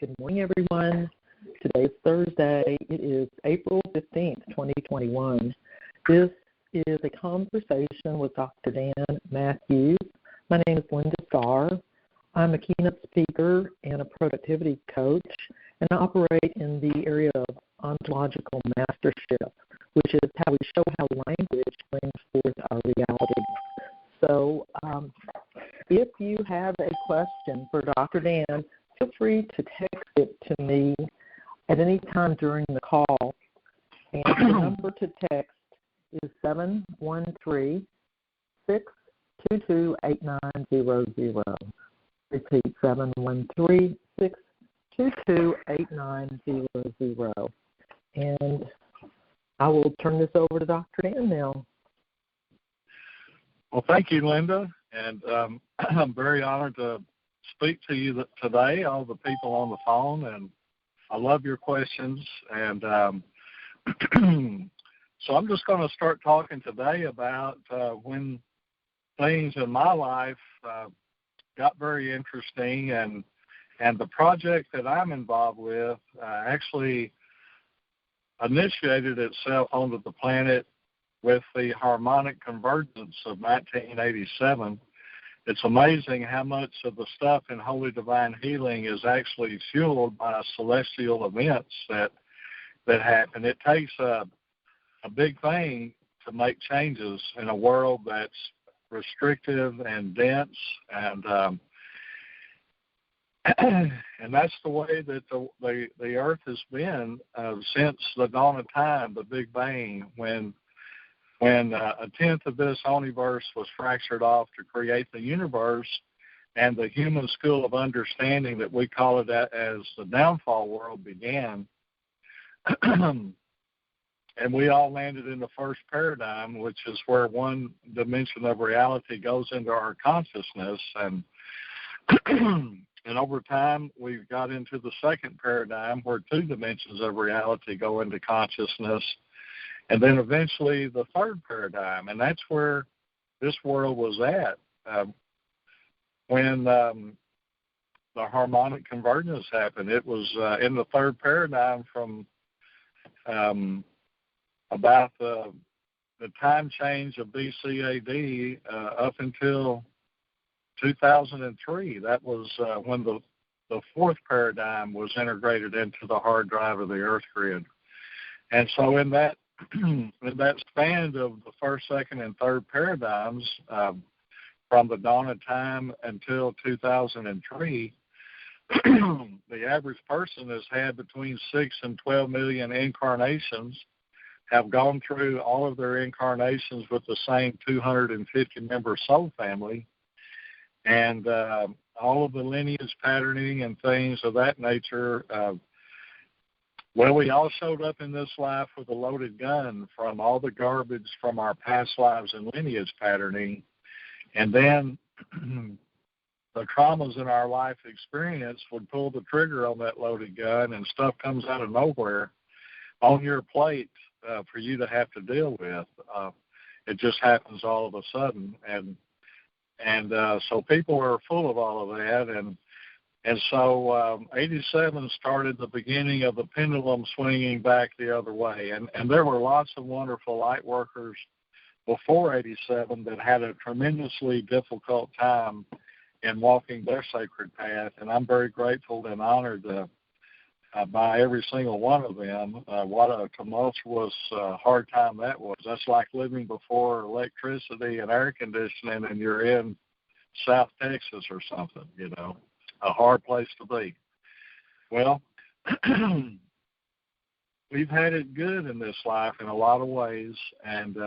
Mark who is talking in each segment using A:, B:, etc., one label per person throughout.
A: Good morning, everyone. Today is Thursday. It is April 15th, 2021. This is a conversation with Dr. Dan Mathews. My name is Linda Starr. I'm a keynote speaker and a productivity coach, and I operate in the area of ontological mastership, which is how we show how language brings forth our reality. So if you have a question for Dr. Dan, feel free to text it to me at any time during the call. And the number to text is 713-622-8900. Repeat, 713-622-8900. And I will turn this over to Dr. Dan now.
B: Well, thank you, Linda, and I'm very honored to speak to you today, all the people on the phone, and I love your questions. And so I'm just going to start talking today about when things in my life got very interesting, and the project that I'm involved with actually initiated itself onto the planet with the harmonic convergence of 1987. It's amazing how much of the stuff in Holy Divine Healing is actually fueled by celestial events that happen. It takes a big thing to make changes in a world that's restrictive and dense, and that's the way that the Earth has been since the dawn of time, the Big Bang, when a tenth of this universe was fractured off to create the universe, and the human school of understanding that we call it as the downfall world began. And we all landed in the first paradigm, which is where one dimension of reality goes into our consciousness. And and over time, we've got into the second paradigm, where two dimensions of reality go into consciousness. And then eventually the third paradigm, and that's where this world was at when the harmonic convergence happened. It was in the third paradigm from about the time change of BC AD up until 2003. That was when the fourth paradigm was integrated into the hard drive of the Earth grid. And so in that span of the first, second, and third paradigms, from the dawn of time until 2003, the average person has had between 6 and 12 million incarnations, have gone through all of their incarnations with the same 250-member soul family, and all of the lineage patterning and things of that nature. Well, we all showed up in this life with a loaded gun from all the garbage from our past lives and lineage patterning. And then the traumas in our life experience would pull the trigger on that loaded gun, and stuff comes out of nowhere on your plate for you to have to deal with. It just happens all of a sudden. And so people are full of all of that. And so 87 started the beginning of the pendulum swinging back the other way. And there were lots of wonderful light workers before 87 that had a tremendously difficult time in walking their sacred path. And I'm very grateful and honored by every single one of them. What a tumultuous, hard time that was. That's like living before electricity and air conditioning, and you're in South Texas or something, you know. A hard place to be. Well, we've had it good in this life in a lot of ways, and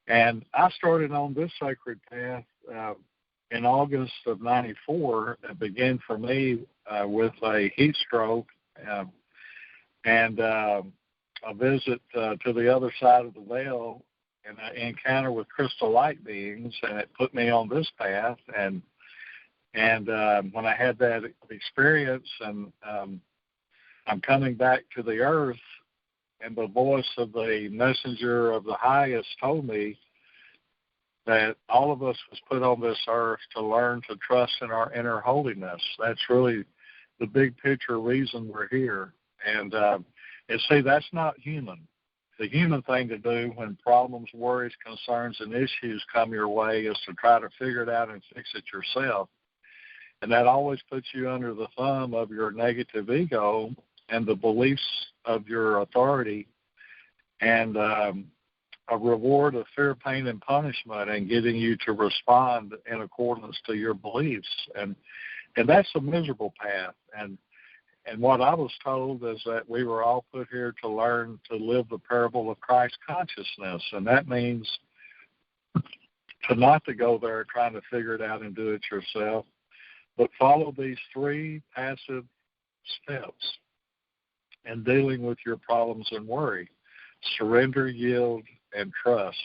B: I started on this sacred path in August of '94. It began for me with a heat stroke and a visit to the other side of the veil, and an encounter with crystal light beings, and it put me on this path. And when I had that experience, and I'm coming back to the earth, and the voice of the messenger of the highest told me that all of us was put on this earth to learn to trust in our inner holiness. That's really the big picture reason we're here. And see, that's not human. The human thing to do when problems, worries, concerns, and issues come your way is to try to figure it out and fix it yourself. And that always puts you under the thumb of your negative ego and the beliefs of your authority, and a reward of fear, pain, and punishment, and getting you to respond in accordance to your beliefs. And that's a miserable path. And what I was told is that we were all put here to learn to live the parable of Christ consciousness, and that means to not to go there trying to figure it out and do it yourself, but follow these 3 passive steps in dealing with your problems and worry. Surrender, yield, and trust.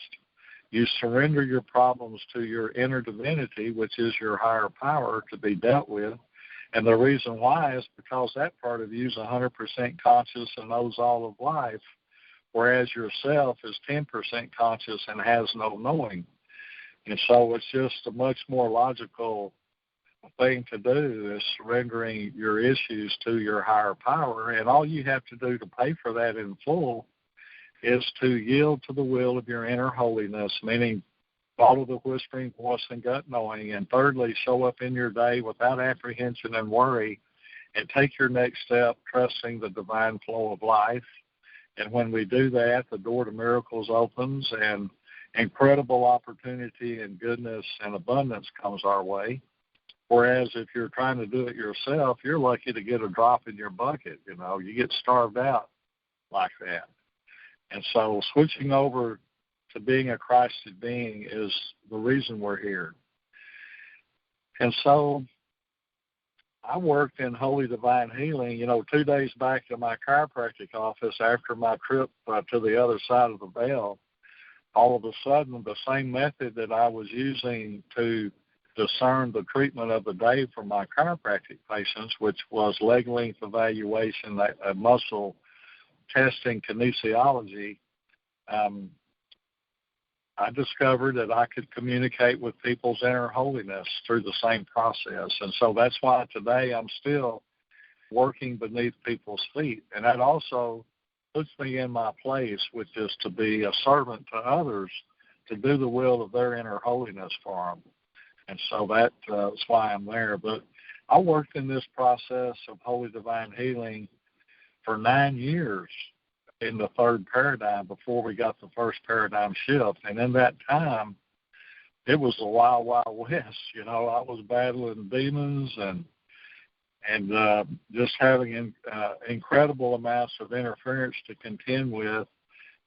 B: You surrender your problems to your inner divinity, which is your higher power, to be dealt with. And the reason why is because that part of you is 100% conscious and knows all of life, whereas yourself is 10% conscious and has no knowing. And so it's just a much more logical thing to do is surrendering your issues to your higher power. And all you have to do to pay for that in full is to yield to the will of your inner holiness, meaning follow the whispering voice and gut knowing. And thirdly, show up in your day without apprehension and worry, and take your next step trusting the divine flow of life. And when we do that, the door to miracles opens, and incredible opportunity and goodness and abundance comes our way. Whereas if you're trying to do it yourself, you're lucky to get a drop in your bucket. You get starved out like that. And so switching over to being a Christed being is the reason we're here. And so I worked in Holy Divine Healing, 2 days back to my chiropractic office after my trip to the other side of the veil. All of a sudden, the same method that I was using to discern the treatment of the day for my chiropractic patients, which was leg length evaluation, muscle testing, kinesiology, I discovered that I could communicate with people's inner holiness through the same process. And so that's why today I'm still working beneath people's feet. And that also puts me in my place, which is to be a servant to others, to do the will of their inner holiness for them. And so that's why I'm there. But I worked in this process of Holy Divine Healing for 9 years in the third paradigm before we got the first paradigm shift. And in that time, it was the wild, wild west. I was battling demons and just having incredible amounts of interference to contend with,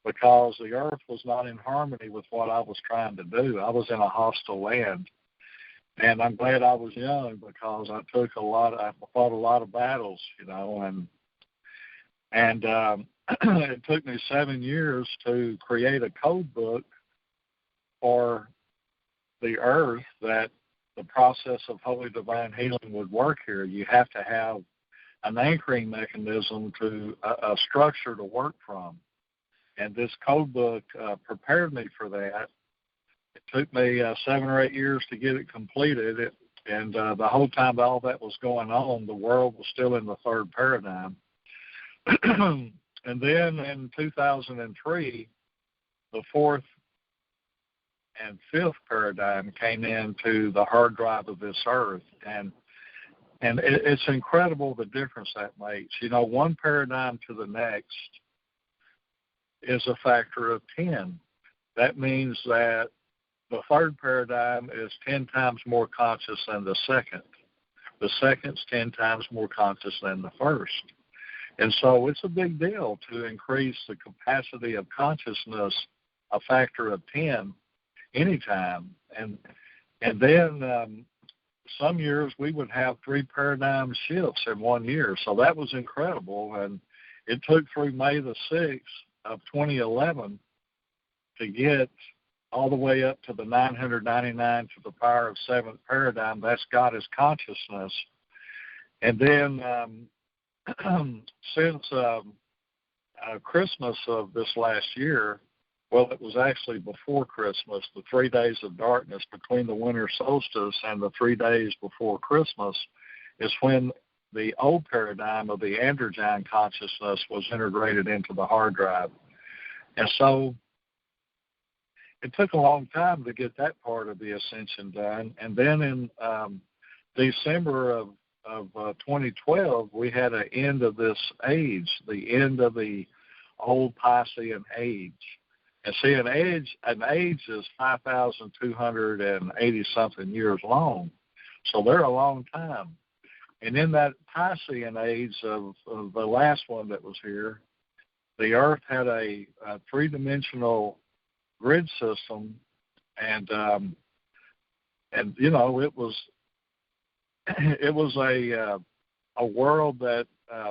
B: because the earth was not in harmony with what I was trying to do. I was in a hostile land. And I'm glad I was young, because I fought a lot of battles, and it took me 7 years to create a code book for the earth that the process of Holy Divine Healing would work here. You have to have an anchoring mechanism to a structure to work from. And this code book prepared me for that. It took me 7 or 8 years to get it completed. And the whole time all that was going on, the world was still in the third paradigm. And then in 2003, the fourth and fifth paradigm came into the hard drive of this earth. And it's incredible the difference that makes. One paradigm to the next is a factor of 10. That means that the third paradigm is 10 times more conscious than the second. The second's 10 times more conscious than the first. And so it's a big deal to increase the capacity of consciousness a factor of 10 anytime. And then some years we would have 3 paradigm shifts in 1 year. So that was incredible. And it took through May the 6th of 2011 to get all the way up to the 999 to the power of 7th paradigm. That's God as consciousness. And then since Christmas of this last year, well, it was actually before Christmas, the 3 days of darkness between the winter solstice and the 3 days before Christmas is when the old paradigm of the androgyne consciousness was integrated into the hard drive. And so it took a long time to get that part of the ascension done. And then in December of 2012, we had an end of this age, the end of the old Piscean age. And see, an age is 5,280-something years long. So they're a long time. And in that Piscean age of the last one that was here, the Earth had a three-dimensional grid system, and you know, it was a world that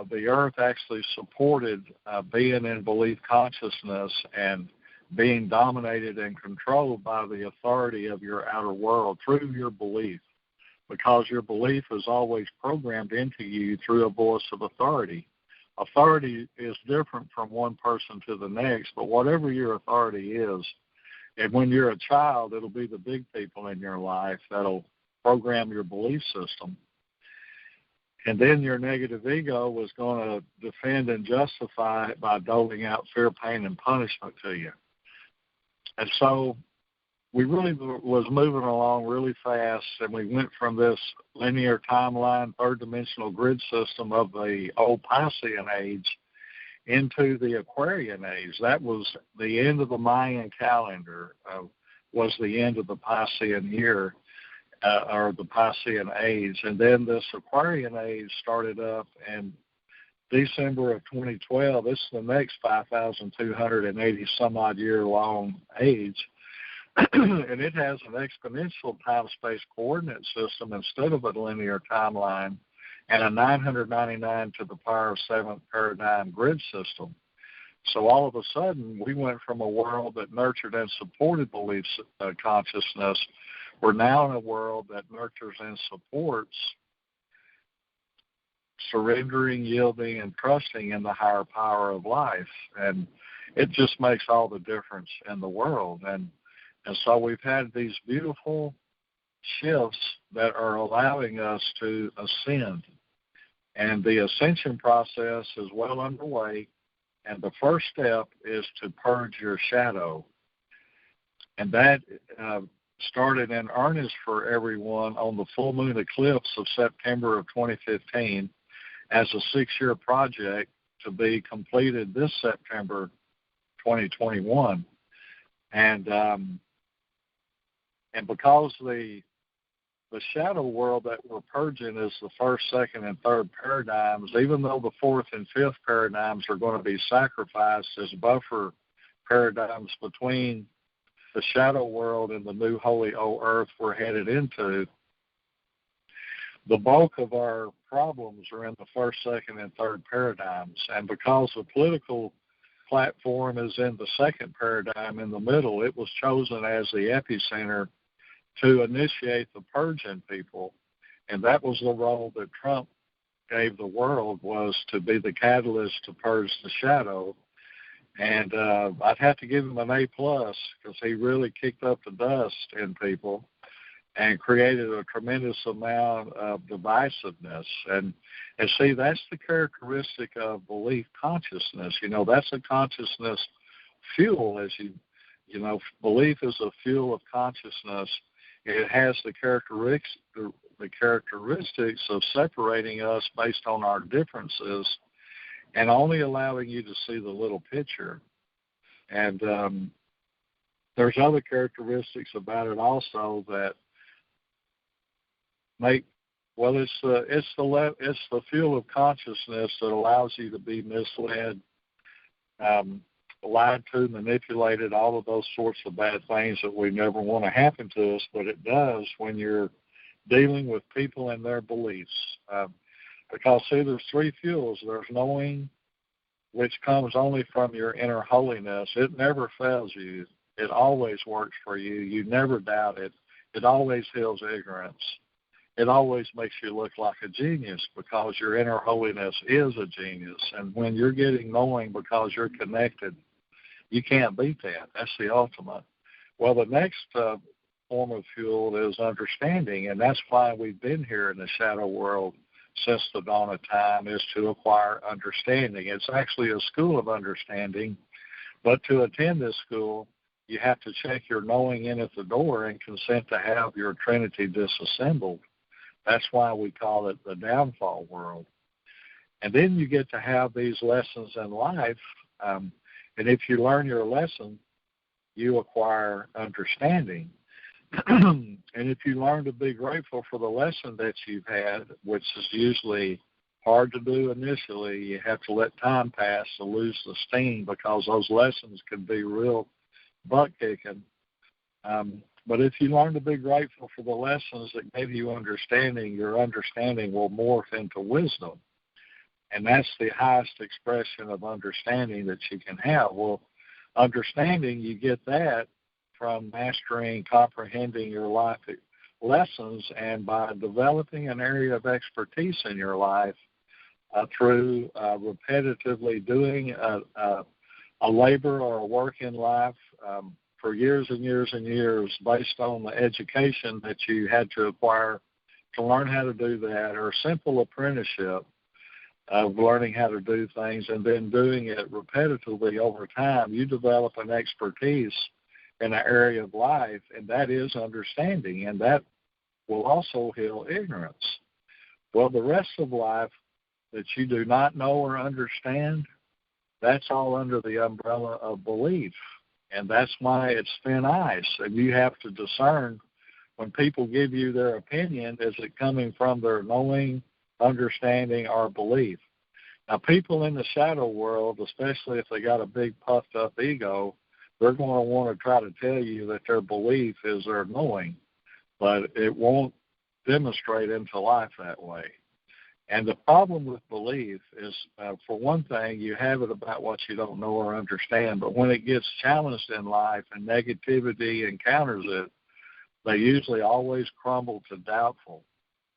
B: the Earth actually supported being in belief consciousness and being dominated and controlled by the authority of your outer world through your belief, because your belief is always programmed into you through a voice of authority. Authority is different from one person to the next, but whatever your authority is, and when you're a child, it'll be the big people in your life that'll program your belief system. And then your negative ego was going to defend and justify it by doling out fear, pain, and punishment to you. And so we really was moving along really fast, and we went from this linear timeline, third-dimensional grid system of the old Piscean age into the Aquarian age. That was the end of the Mayan calendar, was the end of the Piscean year, or the Piscean age. And then this Aquarian age started up in December of 2012. This is the next 5,280-some-odd year-long age. And it has an exponential time-space coordinate system instead of a linear timeline, and a 999 to the power of 7th paradigm grid system. So all of a sudden, we went from a world that nurtured and supported belief consciousness. We're now in a world that nurtures and supports surrendering, yielding, and trusting in the higher power of life. And it just makes all the difference in the world. And so we've had these beautiful shifts that are allowing us to ascend. And the ascension process is well underway. And the first step is to purge your shadow. And that started in earnest for everyone on the full moon eclipse of September of 2015 as a 6-year project to be completed this September 2021. And because the shadow world that we're purging is the first, second, and third paradigms, even though the fourth and fifth paradigms are going to be sacrificed as buffer paradigms between the shadow world and the new holy old earth we're headed into, the bulk of our problems are in the first, second, and third paradigms. And because the political platform is in the second paradigm in the middle, it was chosen as the epicenter to initiate the purge in people. And that was the role that Trump gave the world, was to be the catalyst to purge the shadow. And I'd have to give him an A+, because he really kicked up the dust in people and created a tremendous amount of divisiveness. And see, that's the characteristic of belief consciousness. You know, that's a consciousness fuel. As you know, belief is a fuel of consciousness. It has the characteristics of separating us based on our differences and only allowing you to see the little picture. And there's other characteristics about it also that make, well, it's the fuel of consciousness that allows you to be misled, lied to, manipulated, all of those sorts of bad things that we never want to happen to us, but it does when you're dealing with people and their beliefs. Because, see, there's three fuels. There's knowing, which comes only from your inner holiness. It never fails you. It always works for you. You never doubt it. It always heals ignorance. It always makes you look like a genius, because your inner holiness is a genius. And when you're getting knowing because you're connected, you can't beat that. That's the ultimate. Well, the next form of fuel is understanding, and that's why we've been here in the shadow world since the dawn of time, is to acquire understanding. It's actually a school of understanding, but to attend this school, you have to check your knowing in at the door and consent to have your Trinity disassembled. That's why we call it the downfall world. And then you get to have these lessons in life, and if you learn your lesson, you acquire understanding. And if you learn to be grateful for the lesson that you've had, which is usually hard to do initially, you have to let time pass to lose the steam, because those lessons can be real butt-kicking. But if you learn to be grateful for the lessons that gave you understanding, your understanding will morph into wisdom. And that's the highest expression of understanding that you can have. Well, understanding, you get that from mastering, comprehending your life lessons, and by developing an area of expertise in your life through repetitively doing a labor or a work in life for years and years and years, based on the education that you had to acquire to learn how to do that, or simple apprenticeship of learning how to do things and then doing it repetitively over time, you develop an expertise in an area of life, and that is understanding, and that will also heal ignorance. Well, the rest of life that you do not know or understand, that's all under the umbrella of belief, and that's why it's thin ice, and you have to discern when people give you their opinion, is it coming from their knowing, understanding, or belief? Now, people in the shadow world, especially if they got a big puffed up ego, they're going to want to try to tell you that their belief is their knowing, but it won't demonstrate into life that way. And the problem with belief is, for one thing, you have it about what you don't know or understand, but when it gets challenged in life and negativity encounters it, they usually always crumble to doubtful.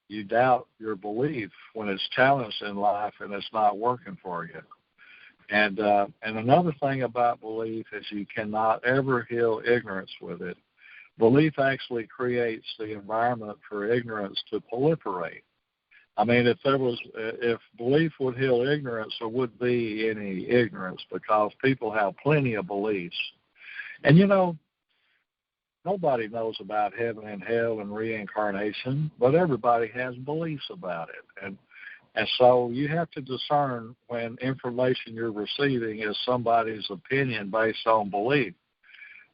B: You doubt your belief when it's challenged in life and it's not working for you. And another thing about belief is you cannot ever heal ignorance with it. Belief actually creates the environment for ignorance to proliferate. I mean, if belief would heal ignorance, there wouldn't be any ignorance, because people have plenty of beliefs. And nobody knows about heaven and hell and reincarnation, but everybody has beliefs about it. And so you have to discern when information you're receiving is somebody's opinion based on belief.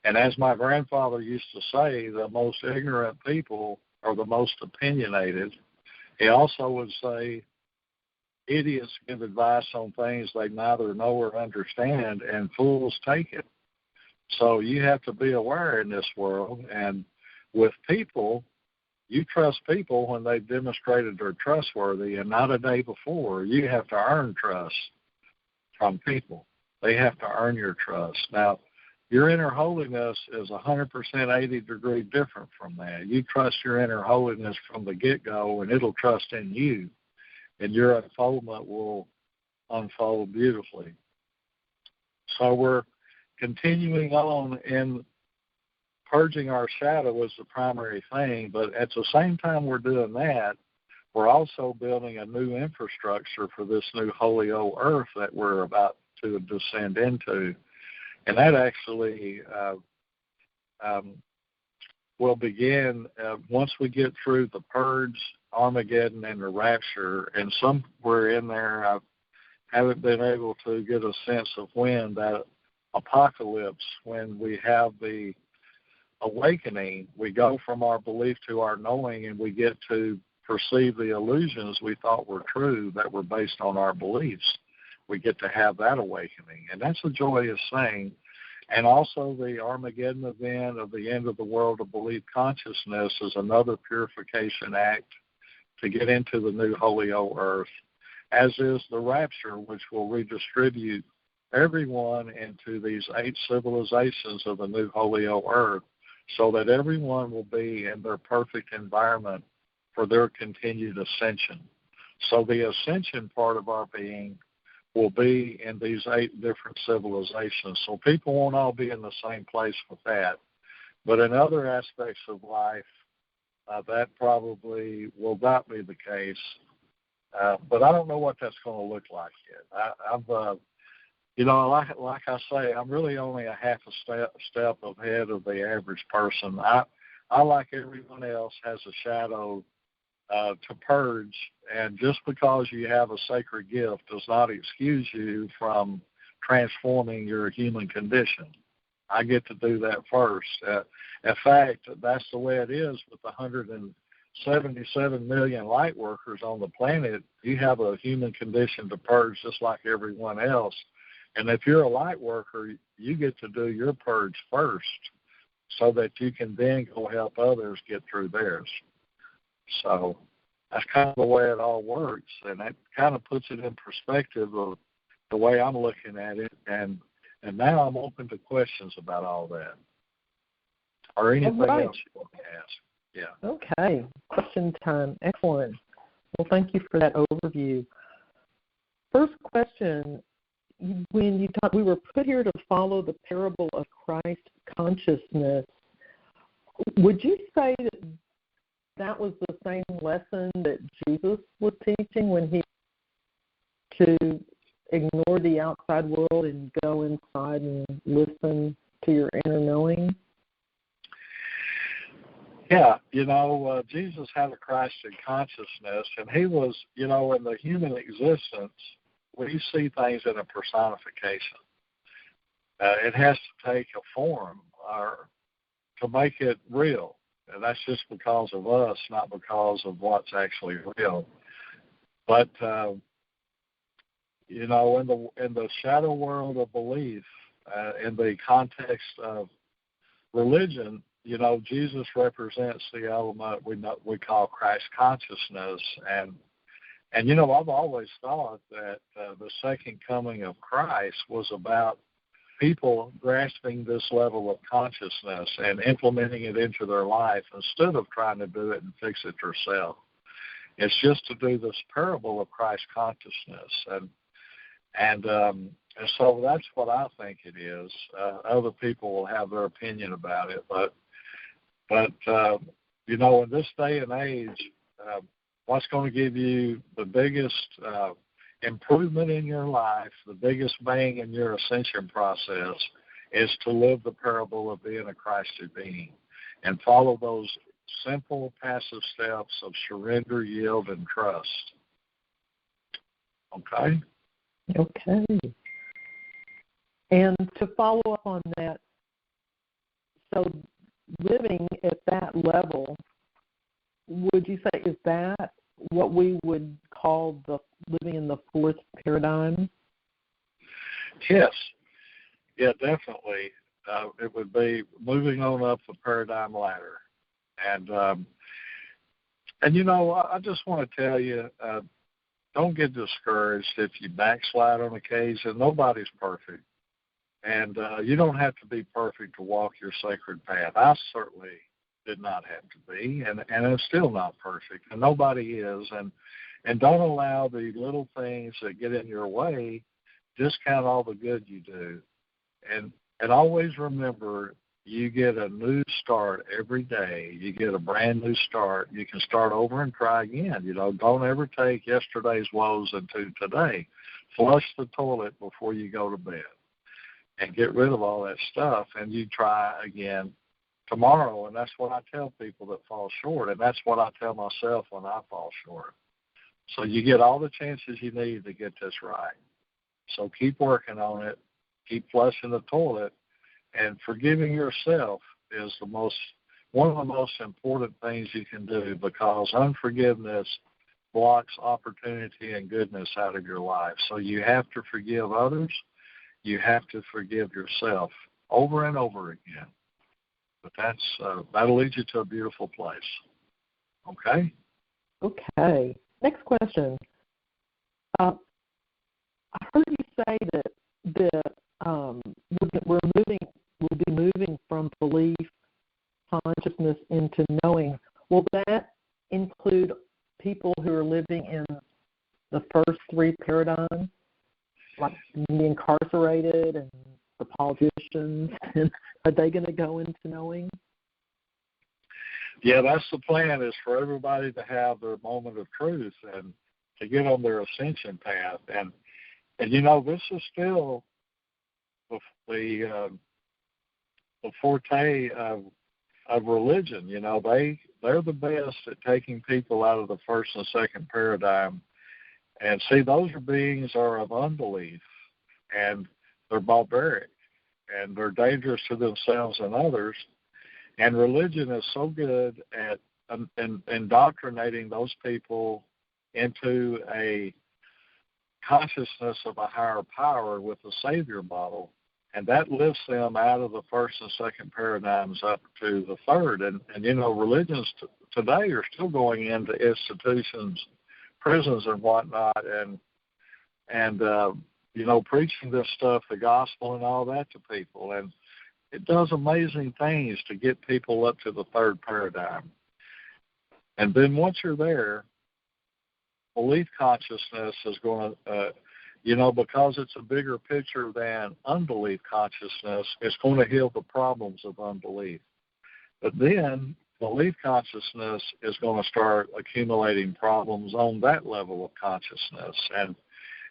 B: And as my grandfather used to say, the most ignorant people are the most opinionated. He also would say, idiots give advice on things they neither know or understand, and fools take it. So you have to be aware in this world, and with people, you trust people when they've demonstrated they're trustworthy, and not a day before. You have to earn trust from people. They have to earn your trust. Now, your inner holiness is 100% 80-degree different from that. You trust your inner holiness from the get-go, and it'll trust in you, and your unfoldment will unfold beautifully. So we're continuing on in purging our shadow is the primary thing, but at the same time we're doing that, we're also building a new infrastructure for this new holy old earth that we're about to descend into. And that actually will begin once we get through the purge, Armageddon, and the rapture. And somewhere in there, I haven't been able to get a sense of when that apocalypse, when we have the awakening, we go from our belief to our knowing, and we get to perceive the illusions we thought were true that were based on our beliefs. We get to have that awakening, and that's a joyous thing. And also the Armageddon event of the end of the world of belief consciousness is another purification act to get into the new holy old earth, as is the rapture, which will redistribute everyone into these 8 civilizations of the new holy old earth, so that everyone will be in their perfect environment for their continued ascension. So the ascension part of our being will be in these 8 different civilizations. So people won't all be in the same place with that. But in other aspects of life, that probably will not be the case. But I don't know what that's going to look like yet. Like I say, I'm really only a half a step ahead of the average person. I like everyone else, has a shadow to purge, and just because you have a sacred gift does not excuse you from transforming your human condition. I get to do that first. In fact, that's the way it is with 177 million light workers on the planet. You have a human condition to purge just like everyone else. And if you're a light worker, you get to do your purge first so that you can then go help others get through theirs. So that's kind of the way it all works, and that kind of puts it in perspective of the way I'm looking at it. And now I'm open to questions about all that or anything else you want to ask. Yeah.
A: Okay. Question time. Excellent. Well, thank you for that overview. First question. When you talk, we were put here to follow the parable of Christ consciousness. Would you say that was the same lesson that Jesus was teaching when he to ignore the outside world and go inside and listen to your inner knowing?
B: Yeah, Jesus had a Christian consciousness, and he was, in the human existence, we see things in a personification. It has to take a form to make it real. And that's just because of us, not because of what's actually real. But, in the shadow world of belief, in the context of religion, Jesus represents the element we call Christ consciousness. And I've always thought that the second coming of Christ was about people grasping this level of consciousness and implementing it into their life instead of trying to do it and fix it yourself. It's just to do this parable of Christ consciousness. And so that's what I think it is. Other people will have their opinion about it. But in this day and age, what's going to give you the biggest improvement in your life, the biggest bang in your ascension process, is to live the parable of being a Christed being and follow those simple, passive steps of surrender, yield, and trust. Okay?
A: Okay. And to follow up on that, so living at that level, would you say, is that what we would call the living in the fourth paradigm?
B: Yes. Yeah, definitely. It would be moving on up the paradigm ladder. And I just want to tell you, don't get discouraged if you backslide on occasion. Nobody's perfect. And you don't have to be perfect to walk your sacred path. I certainly did not have to be, and I'm still not perfect, and nobody is. And don't allow the little things that get in your way discount all the good you do. And always remember, you get a new start every day. You get a brand new start. You can start over and try again. Don't ever take yesterday's woes into today. Flush the toilet before you go to bed and get rid of all that stuff, and you try again tomorrow. And that's what I tell people that fall short, and that's what I tell myself when I fall short. So you get all the chances you need to get this right. So keep working on it. Keep flushing the toilet. And forgiving yourself is one of the most important things you can do, because unforgiveness blocks opportunity and goodness out of your life. So you have to forgive others. You have to forgive yourself over and over again. But that'll lead you to a beautiful place. Okay?
A: Okay. Next question. I heard you say that we'll be moving from belief, consciousness into knowing. Will that include people who are living in the first three paradigms, like the incarcerated and the politicians? Are they going to go into knowing?
B: Yeah, that's the plan, is for everybody to have their moment of truth. And get on their ascension path. And you know, this is still the forte of religion. You know, they're the best at taking people out of the first and second paradigm. And see, those beings are of unbelief, and they're barbaric, and they're dangerous to themselves and others. And religion is so good at indoctrinating those people into a consciousness of a higher power with the Savior model, and that lifts them out of the first and second paradigms up to the third. And you know, religions today are still going into institutions, prisons and whatnot, and you know, preaching this stuff, the gospel and all that to people. And it does amazing things to get people up to the third paradigm. And then once you're there, belief consciousness is going to, you know, because it's a bigger picture than unbelief consciousness, it's going to heal the problems of unbelief. But then belief consciousness is going to start accumulating problems on that level of consciousness.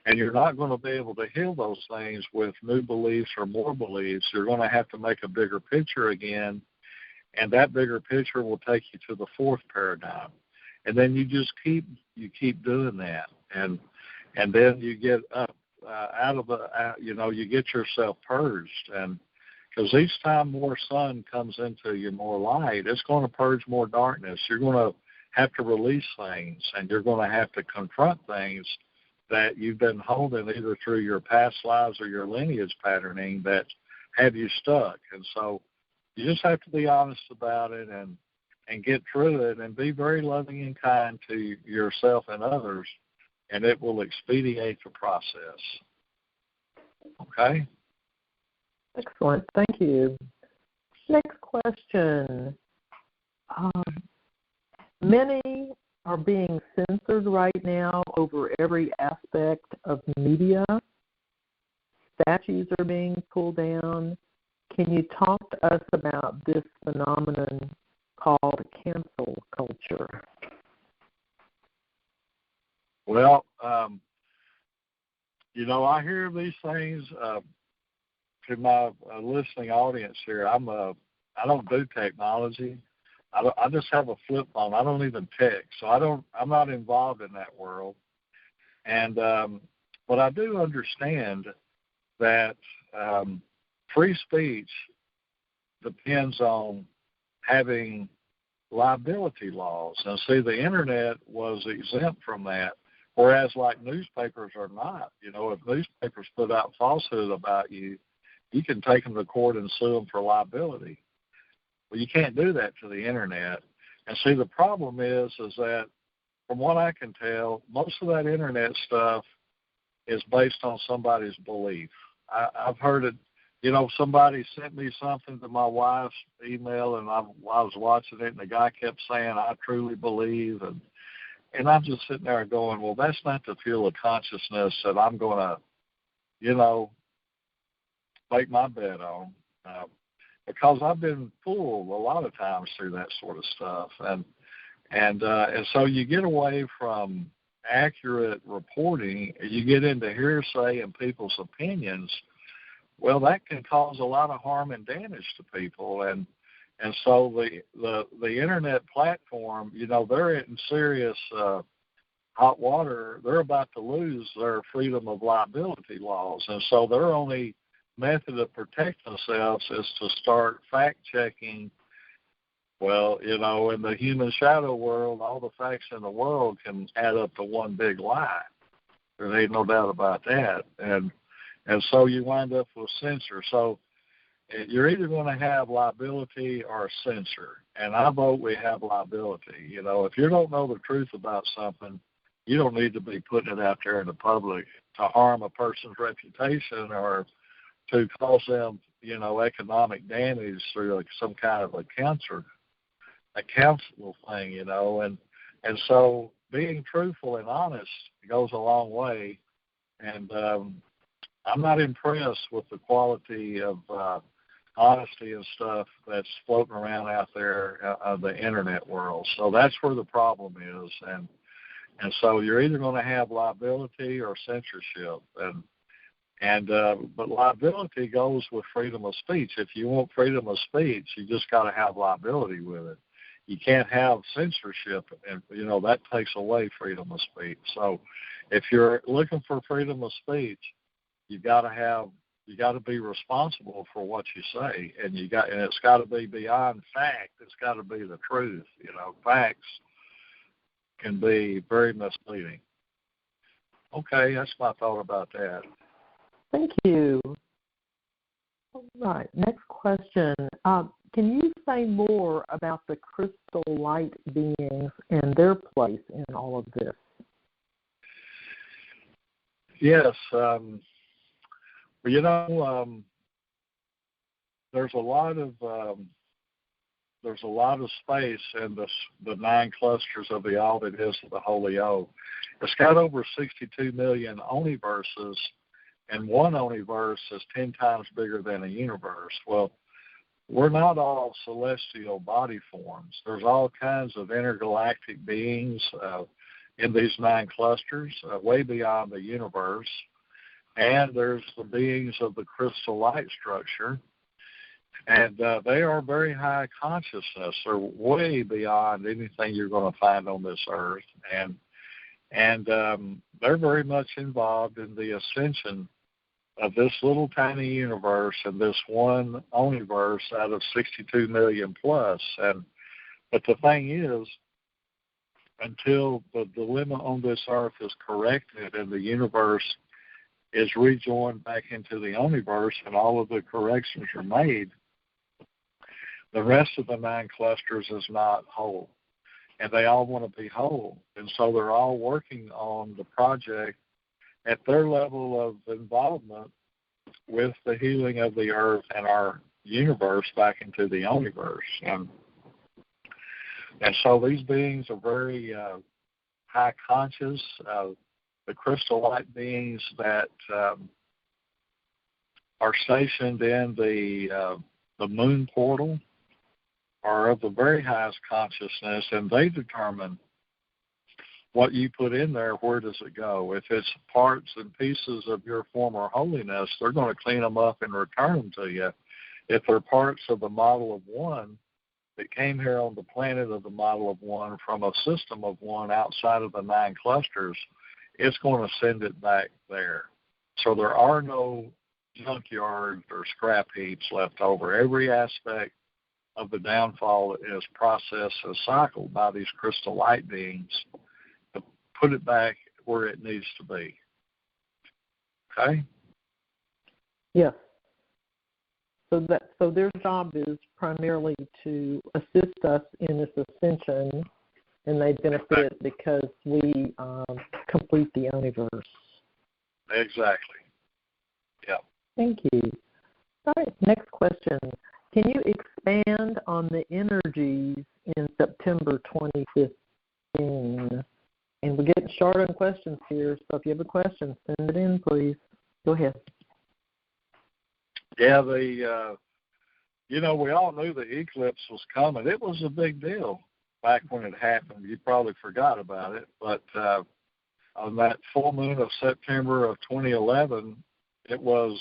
B: And you're not going to be able to heal those things with new beliefs or more beliefs. You're going to have to make a bigger picture again, and that bigger picture will take you to the fourth paradigm. And then you just keep doing that, and then you get up out of the, you know, you get yourself purged, and because each time more sun comes into you, more light, it's going to purge more darkness. You're going to have to release things, and you're going to have to confront things that you've been holding either through your past lives or your lineage patterning that have you stuck. And so you just have to be honest about it and get through it, and be very loving and kind to yourself and others, and it will expedite the process. Okay?
A: Excellent. Thank you. Next question. Many are being censored right now over every aspect of media. Statues are being pulled down. Can you talk to us about this phenomenon called cancel culture?
B: Well, you know, I hear these things to my listening audience here. I don't do technology. I just have a flip phone. I don't even text, so I'm not involved in that world. And but I do understand that free speech depends on having liability laws. And see, the internet was exempt from that, whereas like newspapers are not. You know, if newspapers put out falsehood about you, you can take them to court and sue them for liability. Well, you can't do that to the internet. And see, the problem is that from what I can tell, most of that internet stuff is based on somebody's belief. I've heard it. You know, somebody sent me something to my wife's email, and I was watching it, and the guy kept saying, "I truly believe," and I'm just sitting there going, well, that's not the fuel of consciousness that I'm going to, you know, make my bet on, because I've been fooled a lot of times through that sort of stuff, and so you get away from accurate reporting, you get into hearsay and people's opinions. Well, that can cause a lot of harm and damage to people, and so the internet platform, you know, they're in serious hot water. They're about to lose their freedom of liability laws, and so their only method of protecting themselves is to start fact checking. Well, you know, in the human shadow world, all the facts in the world can add up to one big lie. There ain't no doubt about that, and so you wind up with censor. So you're either going to have liability or censor, and I vote we have liability. You know, if you don't know the truth about something, you don't need to be putting it out there in the public to harm a person's reputation or to cause them, you know, economic damage through like some kind of a counsel thing, you know. And so being truthful and honest goes a long way, and I'm not impressed with the quality of honesty and stuff that's floating around out there of the internet world. So that's where the problem is. And so you're either going to have liability or censorship. But liability goes with freedom of speech. If you want freedom of speech, you just got to have liability with it. You can't have censorship, and that takes away freedom of speech. So, if you're looking for freedom of speech, you got to be responsible for what you say, and it's got to be beyond fact. It's got to be the truth. Facts can be very misleading. Okay, that's my thought about that.
A: Thank you. All right, next question. Can you say more about the crystal light beings and their place in all of this?
B: Yes. There's a lot of space in the 9 clusters of the all that is the Holy O. It's got over 62 million omniverses, and one omniverse is 10 times bigger than a universe. Well, we're not all celestial body forms. There's all kinds of intergalactic beings in these 9 clusters, way beyond the universe. And there's the beings of the crystal light structure. And they are very high consciousness. They're way beyond anything you're going to find on this earth. And they're very much involved in the ascension of this little tiny universe and this one omniverse out of 62 million plus. But the thing is, until the dilemma on this earth is corrected and the universe is rejoined back into the omniverse and all of the corrections are made, the rest of the 9 clusters is not whole. And they all want to be whole. And so they're all working on the project at their level of involvement with the healing of the earth and our universe back into the omniverse. And so these beings are very high conscious. The crystal light beings that are stationed in the moon portal are of the very highest consciousness, and they determine what you put in there, where does it go. If it's parts and pieces of your former holiness, they're going to clean them up and return them to you. If they're parts of the model of one that came here on the planet of the model of one from a system of one outside of the 9 clusters, it's going to send it back there. So there are no junkyards or scrap heaps left over. Every aspect of the downfall is processed and cycled by these crystal light beings to put it back where it needs to be. Okay?
A: Yes. So their job is primarily to assist us in this ascension, and they benefit because we complete the omniverse.
B: Exactly. Yeah.
A: Thank you. All right, next question. Can you expand on the energies in September 2015? And we're getting short on questions here, so if you have a question, send it in, please. Go ahead.
B: Yeah, we all knew the eclipse was coming. It was a big deal back when it happened. You probably forgot about it, but on that full moon of September of 2011, it was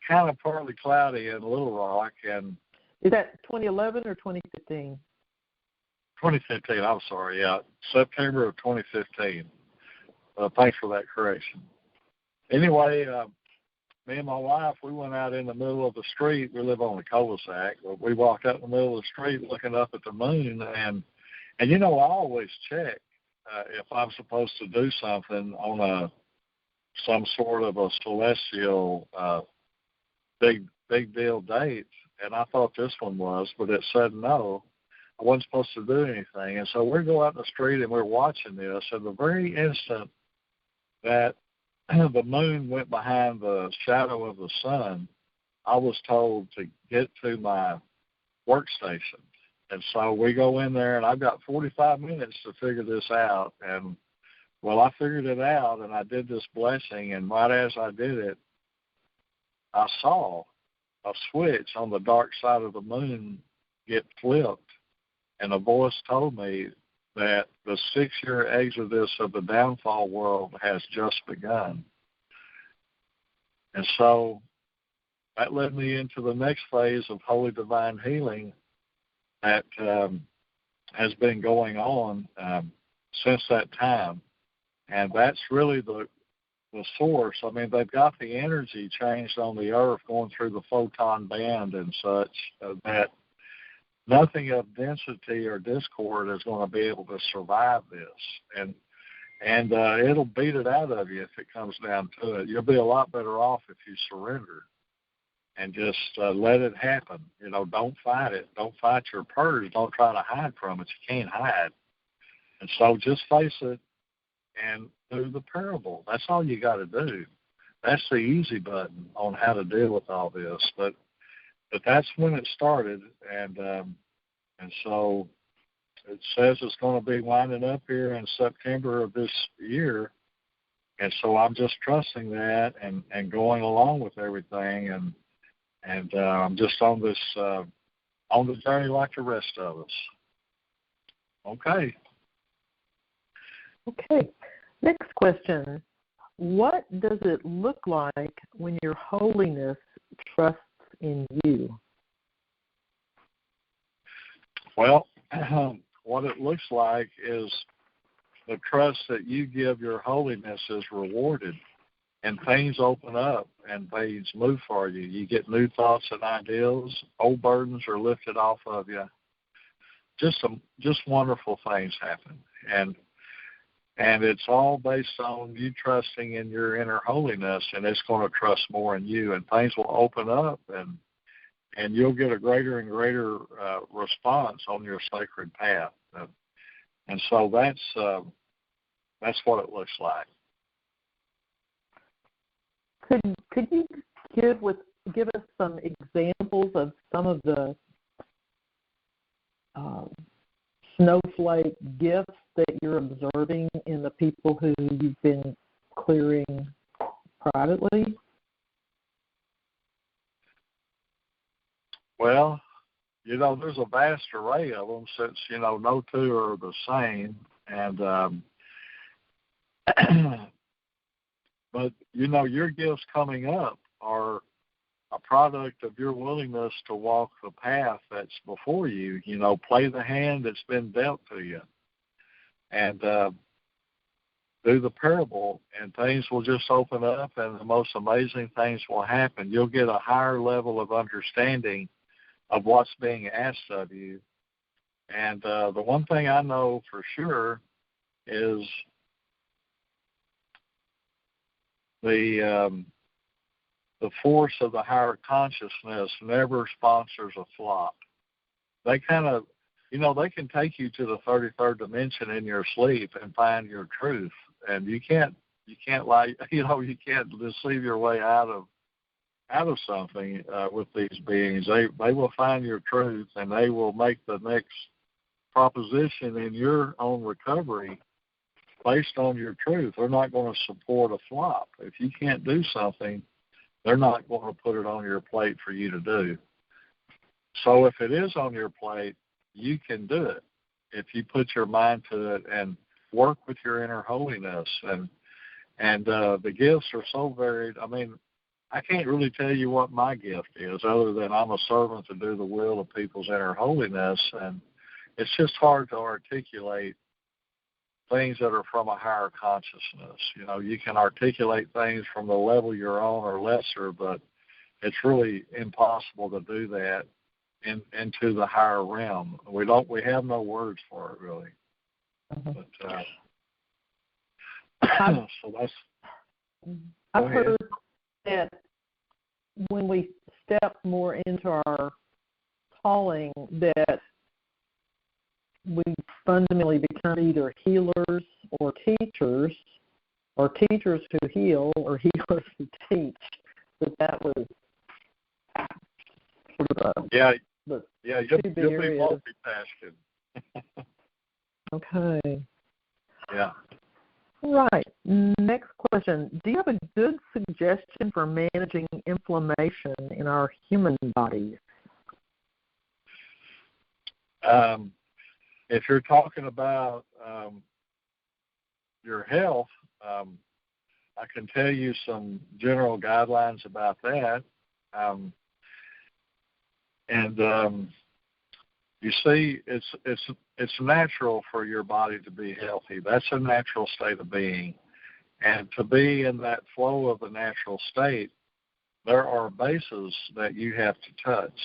B: kind of partly cloudy in Little Rock. And
A: is that 2011 or 2015?
B: 2015, I'm sorry, yeah, September of 2015. Thanks for that correction. Anyway, me and my wife, we went out in the middle of the street. We live on a cul-de-sac. We walked out in the middle of the street looking up at the moon, and I always check if I'm supposed to do something on some sort of a celestial big deal date, and I thought this one was, but it said no. I wasn't supposed to do anything. And so we go out in the street and we're watching this, and the very instant that the moon went behind the shadow of the sun, I was told to get to my workstation. And so we go in there, and I've got 45 minutes to figure this out. And, well, I figured it out, and I did this blessing, and right as I did it, I saw a switch on the dark side of the moon get flipped, and a voice told me, that the 6-year exodus of the downfall world has just begun. And so that led me into the next phase of holy divine healing that has been going on since that time. And that's really the source. I mean, they've got the energy changed on the earth going through the photon band and such that nothing of density or discord is going to be able to survive this. And it'll beat it out of you if it comes down to it. You'll be a lot better off if you surrender and just let it happen. You know, don't fight it. Don't fight your purge. Don't try to hide from it. You can't hide. And so just face it and do the parable. That's all you got to do. That's the easy button on how to deal with all this. But that's when it started, and so it says it's going to be winding up here in September of this year, and so I'm just trusting that and going along with everything, and I'm just on this on the journey like the rest of us. Okay.
A: Okay. Next question. What does it look like when your holiness trusts in you?
B: Well, what it looks like is the trust that you give your holiness is rewarded, and things open up and things move for you. You get new thoughts and ideals. Old burdens are lifted off of you. Just wonderful things happen, and it's all based on you trusting in your inner holiness, and it's going to trust more in you, and things will open up, and you'll get a greater and greater response on your sacred path. And so that's what it looks like.
A: Could you give us some examples of some of the snowflake gifts that you're observing in the people who you've been clearing privately? Well,
B: You know, there's a vast array of them since, you know, no two are the same. And, but, you know, your gifts coming up are a product of your willingness to walk the path that's before you, you know, play the hand that's been dealt to you. And do the parable, and things will just open up, and the most amazing things will happen. You'll get a higher level of understanding of what's being asked of you. And the one thing I know for sure is the force of the higher consciousness never sponsors a flop. They kind of, you know, they can take you to the 33rd dimension in your sleep and find your truth. And you can't lie, you know, you can't deceive your way out of something with these beings. They will find your truth, and they will make the next proposition in your own recovery based on your truth. They're not going to support a flop. If you can't do something, they're not going to put it on your plate for you to do. So if it is on your plate, you can do it if you put your mind to it and work with your inner holiness. And the gifts are so varied. I mean, I can't really tell you what my gift is other than I'm a servant to do the will of people's inner holiness. And it's just hard to articulate things that are from a higher consciousness. You know, you can articulate things from the level you're on or lesser, but it's really impossible to do that into the higher realm. We have no words for it, really. But, so that's.
A: I've heard that when we step more into our calling, that we fundamentally become either healers or teachers who heal or healers who teach. That was sort of you'll be multitasking. Okay.
B: Yeah.
A: Right. Next question. Do you have a good suggestion for managing inflammation in our human bodies?
B: if you're talking about your health, I can tell you some general guidelines about that. You see, it's natural for your body to be healthy. That's a natural state of being. And to be in that flow of the natural state, there are bases that you have to touch.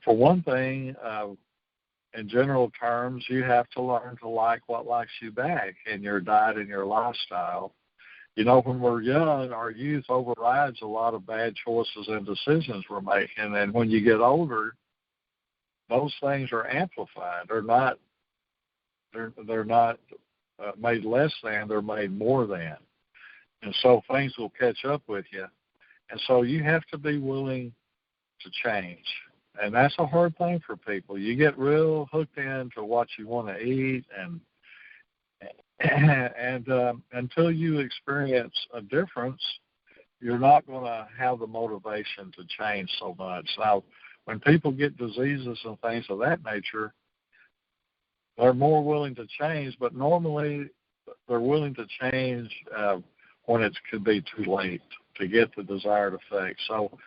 B: For one thing, in general terms, you have to learn to like what likes you back in your diet and your lifestyle. You know, when we're young, our youth overrides a lot of bad choices and decisions we're making. And when you get older, those things are amplified. They're not made less than, they're made more than. And so things will catch up with you. And so you have to be willing to change. And that's a hard thing for people. You get real hooked into what you want to eat, and until you experience a difference, you're not going to have the motivation to change so much. Now, when people get diseases and things of that nature, they're more willing to change, but normally they're willing to change when it could be too late to get the desired effect. So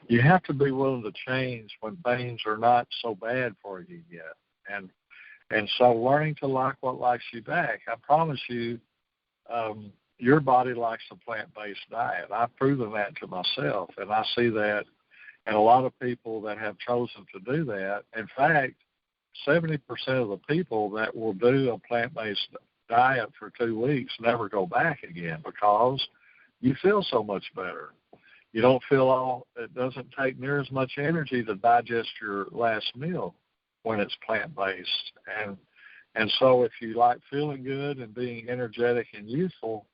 B: you have to be willing to change when things are not so bad for you yet. And so learning to like what likes you back, I promise you, your body likes a plant-based diet. I've proven that to myself, and I see that in a lot of people that have chosen to do that. In fact, 70% of the people that will do a plant-based diet for 2 weeks never go back again because you feel so much better. You don't feel it doesn't take near as much energy to digest your last meal when it's plant-based. And so if you like feeling good and being energetic and youthful,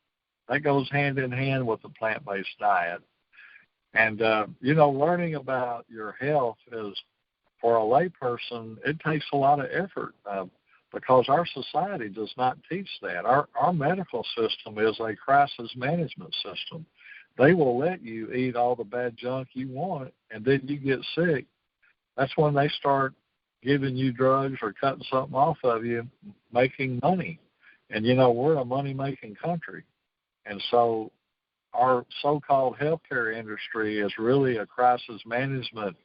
B: that goes hand in hand with the plant-based diet. And, learning about your health is, for a layperson, it takes a lot of effort because our society does not teach that. Our medical system is a crisis management system. They will let you eat all the bad junk you want, and then you get sick. That's when they start giving you drugs or cutting something off of you, making money. And, we're a money-making country. And so our so-called healthcare industry is really a crisis management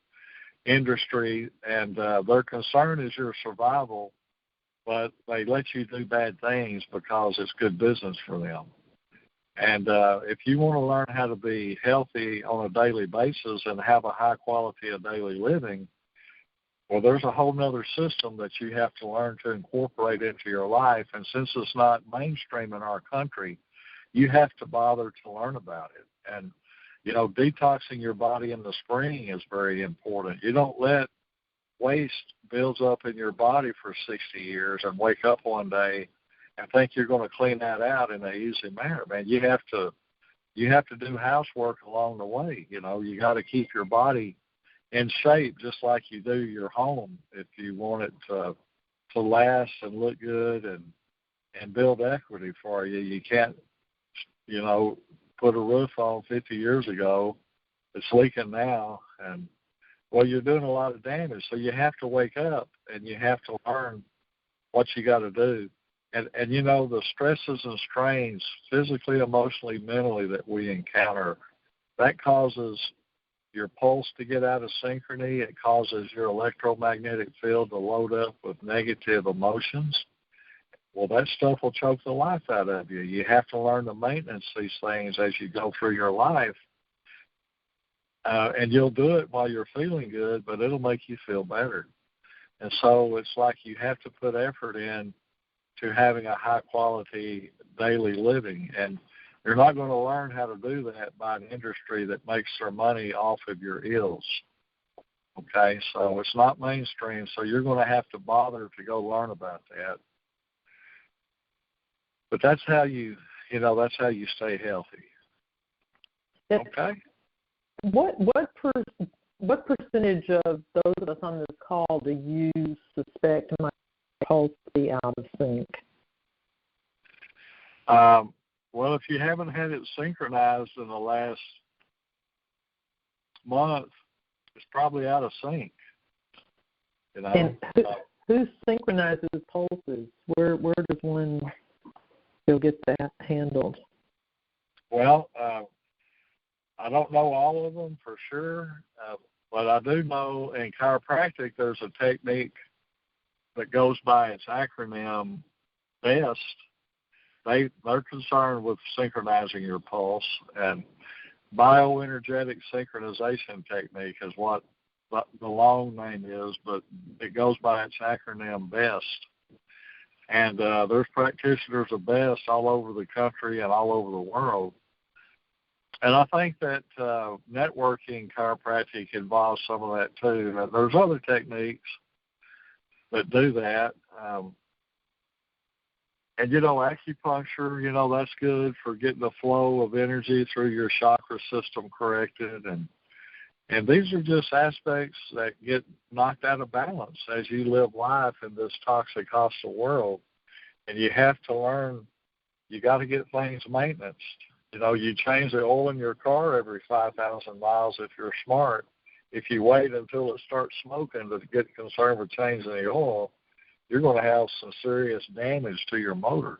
B: industry, and their concern is your survival, but they let you do bad things because it's good business for them. And if you want to learn how to be healthy on a daily basis and have a high quality of daily living, well, there's a whole other system that you have to learn to incorporate into your life. And since it's not mainstream in our country, you have to bother to learn about it. And, detoxing your body in the spring is very important. You don't let waste build up in your body for 60 years and wake up one day and think you're going to clean that out in an easy manner, man. You have to do housework along the way. You got to keep your body in shape just like you do your home if you want it to last and look good and build equity for you. You can't, put a roof on 50 years ago. It's leaking now, and, well, you're doing a lot of damage. So you have to wake up, and you have to learn what you got to do. And the stresses and strains, physically, emotionally, mentally, that we encounter, that causes your pulse to get out of synchrony. It causes your electromagnetic field to load up with negative emotions. Well, that stuff will choke the life out of you. You have to learn to maintenance these things as you go through your life. And you'll do it while you're feeling good, but it'll make you feel better. And so it's like you have to put effort in to having a high-quality daily living. And you're not going to learn how to do that by an industry that makes their money off of your ills. Okay, so it's not mainstream, so you're going to have to bother to go learn about that. But that's how you stay healthy. Okay.
A: What percentage of those of us on this call do you suspect might pulse be out of sync?
B: Well, if you haven't had it synchronized in the last month, it's probably out of sync.
A: Who synchronizes pulses? Where does one go get that handled?
B: Well, I don't know all of them for sure, but I do know in chiropractic there's a technique that goes by its acronym BEST. They're concerned with synchronizing your pulse, and bioenergetic synchronization technique is what the long name is, but it goes by its acronym BEST. And there's practitioners of BEST all over the country and all over the world. And I think that networking chiropractic involves some of that too. And there's other techniques that do that. And, acupuncture, that's good for getting the flow of energy through your chakra system corrected. And these are just aspects that get knocked out of balance as you live life in this toxic, hostile world. And you have to learn, you got to get things maintenanced. You change the oil in your car every 5,000 miles if you're smart. If you wait until it starts smoking to get concerned with changing the oil, you're going to have some serious damage to your motor.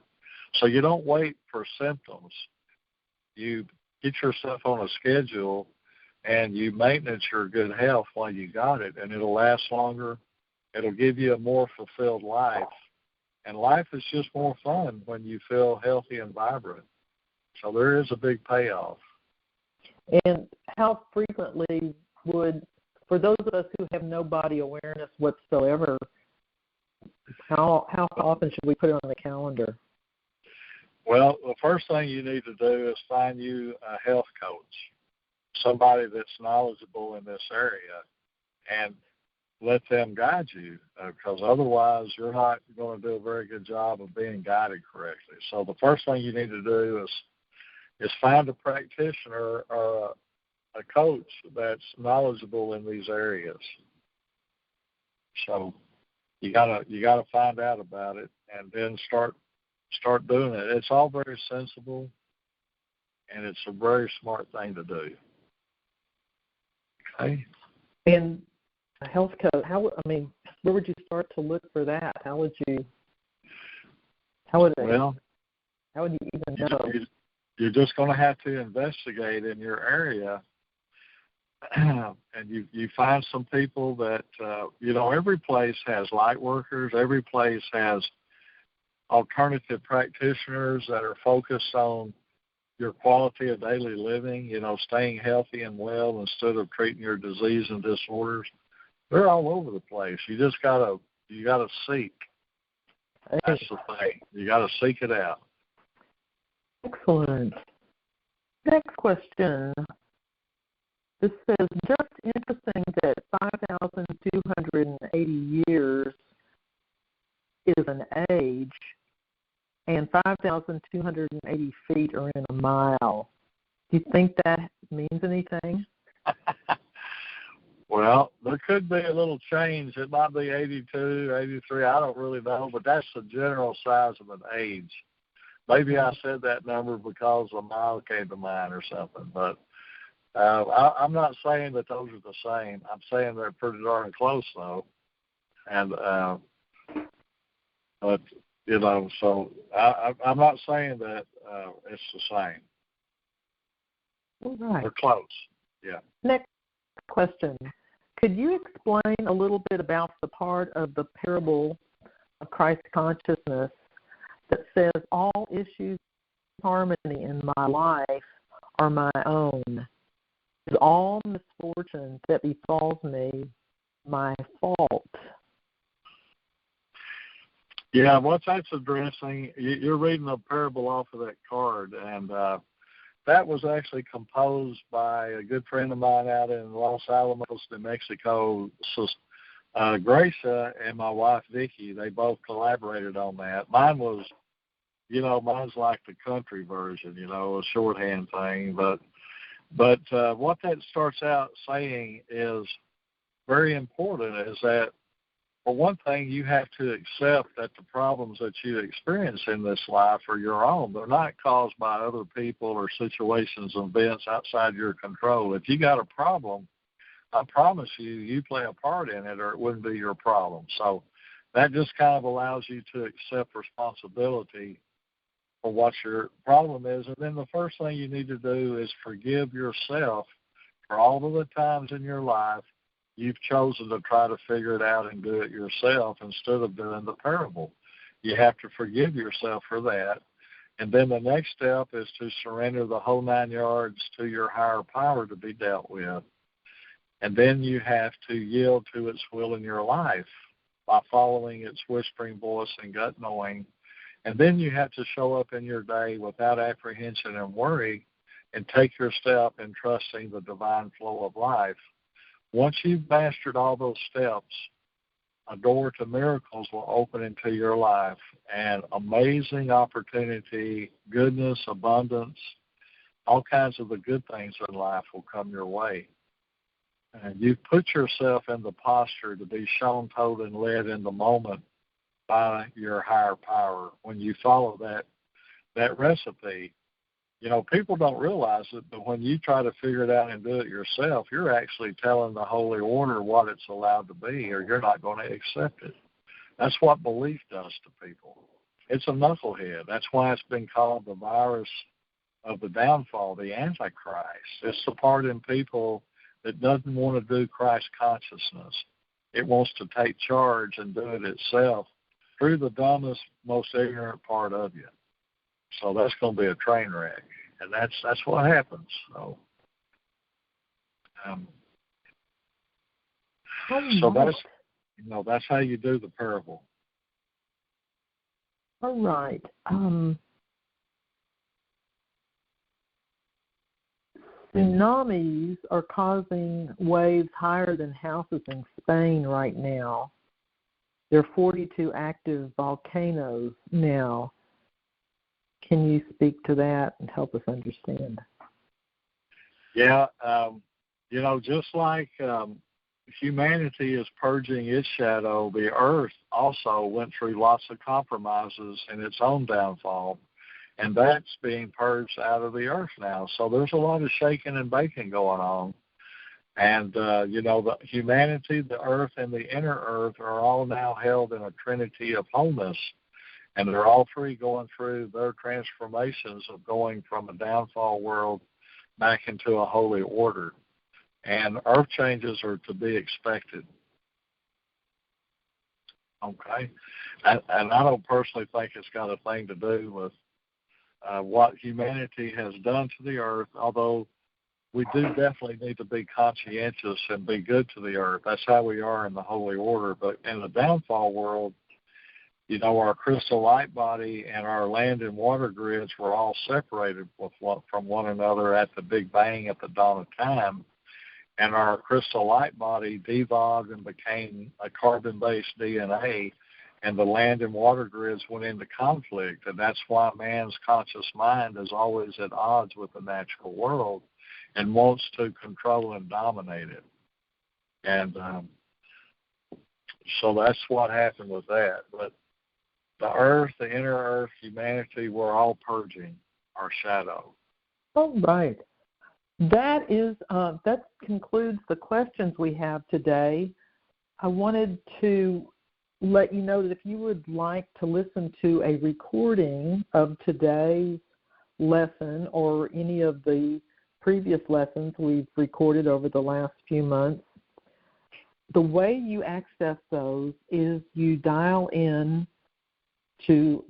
B: So you don't wait for symptoms. You get yourself on a schedule and you maintenance your good health while you got it, and it'll last longer. It'll give you a more fulfilled life. And life is just more fun when you feel healthy and vibrant. So there is a big payoff.
A: And how frequently for those of us who have no body awareness whatsoever, how often should we put it on the calendar?
B: Well, the first thing you need to do is find you a health coach, somebody that's knowledgeable in this area, and let them guide you, because otherwise you're not going to do a very good job of being guided correctly. So the first thing you need to do is find a practitioner or a coach that's knowledgeable in these areas. So you gotta find out about it and then start doing it. It's all very sensible, and it's a very smart thing to do. Okay.
A: And a health coach, where would you start to look for that? How would you even know?
B: You're just going to have to investigate in your area, and you find some people that, every place has light workers. Every place has alternative practitioners that are focused on your quality of daily living, staying healthy and well instead of treating your disease and disorders. They're all over the place. You just gotta seek. That's the thing. You gotta seek it out.
A: Excellent. Next question. This says, just interesting that 5,280 years is an age, and 5,280 feet are in a mile. Do you think that means anything?
B: Well, there could be a little change. It might be 82, 83. I don't really know, but that's the general size of an age. Maybe I said that number because a mile came to mind or something, but I'm not saying that those are the same. I'm saying they're pretty darn close, though. And, so I'm not saying that it's the same.
A: All right.
B: They're close, yeah.
A: Next question. Could you explain a little bit about the part of the parable of Christ consciousness that says all issues of harmony in my life are my own? Is all misfortune that befalls me my fault?
B: Yeah, what that's addressing, you're reading a parable off of that card, and that was actually composed by a good friend of mine out in Los Alamos, New Mexico. So, Gracia and my wife, Vicki, they both collaborated on that. Mine was, mine's like the country version, a shorthand thing. But what that starts out saying is very important, is that, for one thing, you have to accept that the problems that you experience in this life are your own. They're not caused by other people or situations and events outside your control. If you got a problem, I promise you play a part in it, or it wouldn't be your problem. So that just kind of allows you to accept responsibility for what your problem is. And then the first thing you need to do is forgive yourself for all of the times in your life you've chosen to try to figure it out and do it yourself instead of doing the parable. You have to forgive yourself for that. And then the next step is to surrender the whole 9 yards to your higher power to be dealt with. And then you have to yield to its will in your life by following its whispering voice and gut knowing. And then you have to show up in your day without apprehension and worry and take your step in trusting the divine flow of life. Once you've mastered all those steps, a door to miracles will open into your life, and amazing opportunity, goodness, abundance, all kinds of the good things in life will come your way. And you put yourself in the posture to be shown, told, and led in the moment by your higher power. When you follow that recipe, you know, people don't realize it, but when you try to figure it out and do it yourself, you're actually telling the Holy Order what it's allowed to be, or you're not going to accept it. That's what belief does to people. It's a knucklehead. That's why it's been called the virus of the downfall, the Antichrist. It's the part in people that doesn't want to do Christ consciousness. It wants to take charge and do it itself through the dumbest, most ignorant part of you. So that's going to be a train wreck, and that's what happens. So, that's how you do the parable.
A: All right. Tsunamis are causing waves higher than houses in Spain right now. There are 42 active volcanoes now. Can you speak to that and help us understand?
B: Yeah, just like humanity is purging its shadow, the earth also went through lots of compromises in its own downfall, and that's being purged out of the earth now. So there's a lot of shaking and baking going on. And, the humanity, the earth, and the inner earth are all now held in a trinity of wholeness. And they're all three going through their transformations of going from a downfall world back into a holy order. And earth changes are to be expected. Okay? And I don't personally think it's got a thing to do with what humanity has done to the earth, although we do definitely need to be conscientious and be good to the earth. That's how we are in the holy order. But in the downfall world, our crystal light body and our land and water grids were all separated from one another at the Big Bang at the dawn of time. And our crystal light body devolved and became a carbon-based DNA, and the land and water grids went into conflict. And that's why man's conscious mind is always at odds with the natural world and wants to control and dominate it. And so that's what happened with that. But the earth, the inner earth, humanity, we're all purging our shadow.
A: All right. That concludes the questions we have today. I wanted to let you know that if you would like to listen to a recording of today's lesson or any of the previous lessons we've recorded over the last few months, the way you access those is you dial in to,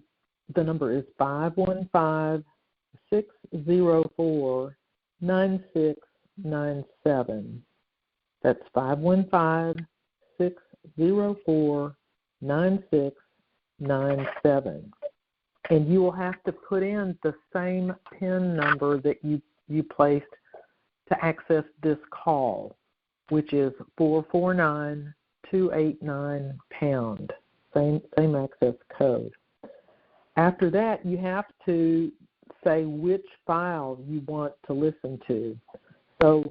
A: the number is 515-604-9697. That's 515-604-9697. And you will have to put in the same PIN number that you placed to access this call, which is 449289#. Same access code. After that, you have to say which file you want to listen to. So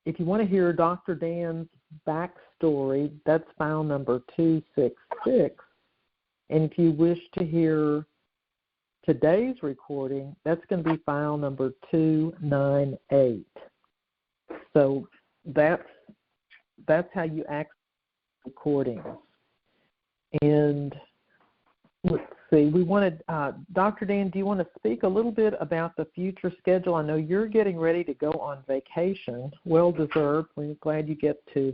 A: if you want to hear Dr. Dan's backstory, that's file number 266. And if you wish to hear today's recording, that's going to be file number 298. So that's how you access recordings. And let's see, we wanted, Dr. Dan, do you want to speak a little bit about the future schedule? I know you're getting ready to go on vacation, well-deserved. We're glad you get to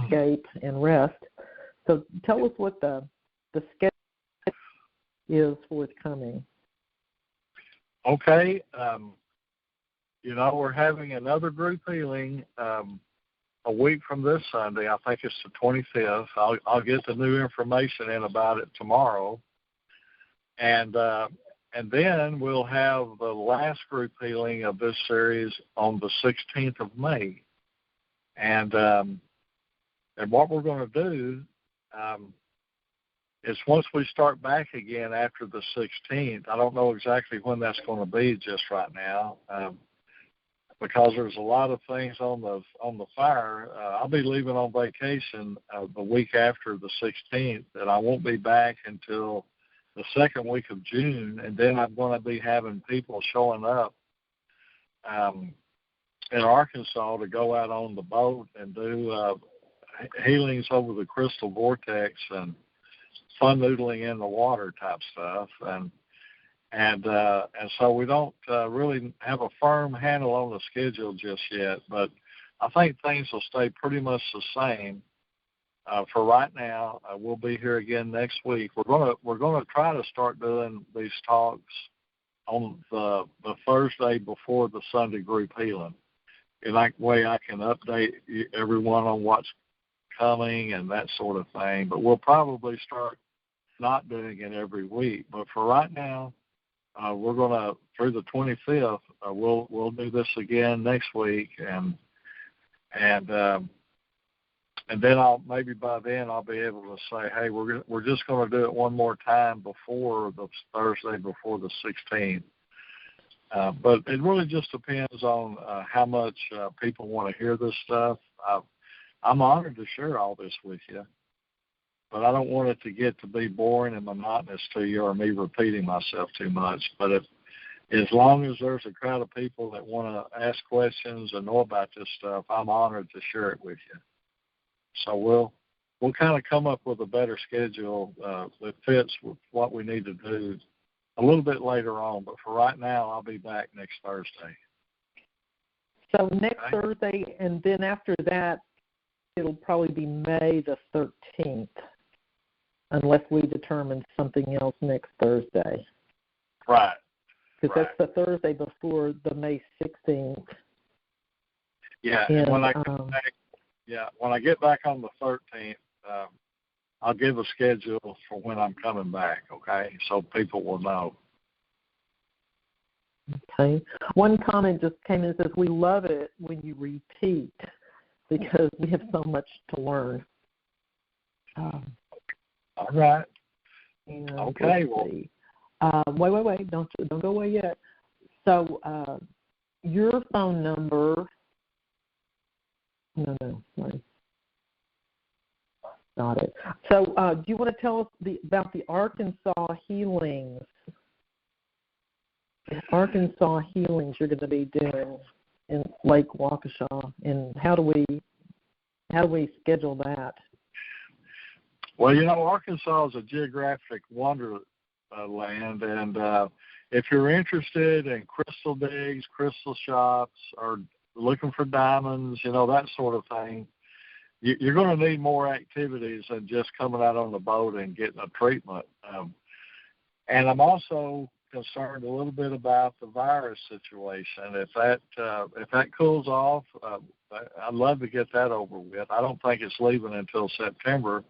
A: escape and rest. So tell us what the schedule is forthcoming.
B: Okay. We're having another group healing a week from this Sunday. I think it's the 25th. I'll get the new information in about it tomorrow. And then we'll have the last group healing of this series on the 16th of May. And what we're going to do is once we start back again after the 16th, I don't know exactly when that's going to be just right now, because there's a lot of things on the fire. I'll be leaving on vacation the week after the 16th, and I won't be back until the second week of June, and then I'm going to be having people showing up in Arkansas to go out on the boat and do healings over the crystal vortex and fun noodling in the water type stuff, and so we don't really have a firm handle on the schedule just yet, but I think things will stay pretty much the same for right now. We'll be here again next week. We're gonna try to start doing these talks on the Thursday before the Sunday group healing. In that way, I can update everyone on what's coming and that sort of thing. But we'll probably start not doing it every week. But for right now, we're gonna through the 25th. We'll do this again next week, and then by then I'll be able to say, hey, we're just going to do it one more time before the Thursday before the 16th. But it really just depends on how much people want to hear this stuff. I'm honored to share all this with you, but I don't want it to get to be boring and monotonous to you or me repeating myself too much. But as long as there's a crowd of people that want to ask questions and know about this stuff, I'm honored to share it with you. So we'll kind of come up with a better schedule that fits with what we need to do a little bit later on. But for right now, I'll be back next Thursday.
A: So next Thursday, and then after that, it'll probably be May the 13th, unless we determine something else next Thursday.
B: Right.
A: Because that's the Thursday before the May 16th.
B: Yeah, and when I get back on the 13th, I'll give a schedule for when I'm coming back, okay, so people will know.
A: Okay. One comment just came in and says, we love it when you repeat because we have so much to learn.
B: All right. Okay.
A: Wait. Don't go away yet. So your phone number... No, sorry. Got it. So do you want to tell us about the Arkansas healings? The Arkansas healings you're going to be doing in Lake Waukesha, and how do we schedule that?
B: Well, Arkansas is a geographic wonderland, and if you're interested in crystal digs, crystal shops, or looking for diamonds, that sort of thing, you're going to need more activities than just coming out on the boat and getting a treatment. And I'm also concerned a little bit about the virus situation. If that cools off, I'd love to get that over with. I don't think it's leaving until September,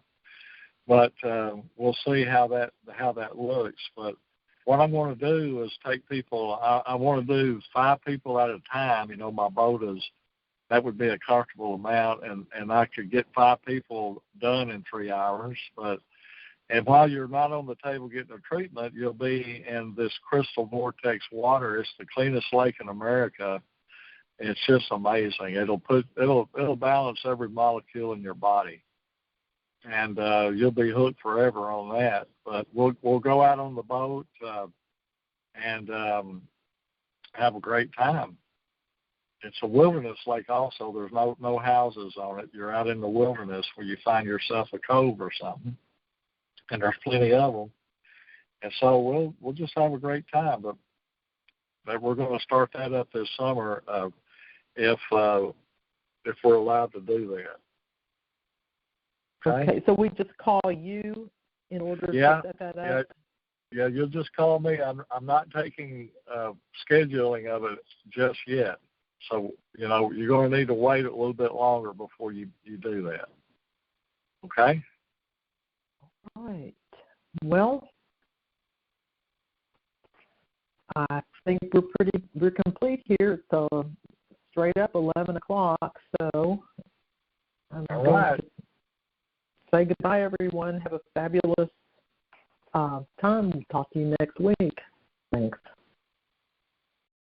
B: but we'll see how that looks. But what I'm going to do is take people. I want to do 5 people at a time. My boat that would be a comfortable amount, and I could get 5 people done in 3 hours. And while you're not on the table getting a treatment, you'll be in this crystal vortex water. It's the cleanest lake in America. It's just amazing. It'll balance every molecule in your body, and you'll be hooked forever on that. But we'll go out on the boat and have a great time. It's a wilderness lake also. There's no houses on it. You're out in the wilderness where you find yourself a cove or something. and there's plenty of them. And so we'll just have a great time. But we're going to start that up this summer if we're allowed to do that.
A: Okay, so we just call you in order to set that up?
B: Yeah, you'll just call me. I'm not taking scheduling of it just yet. So, you're going to need to wait a little bit longer before you do that. Okay?
A: All right. Well, I think we're complete here. So straight up 11 o'clock. So I'm going to say goodbye, everyone. Have a fabulous time. Talk to you next week. Thanks.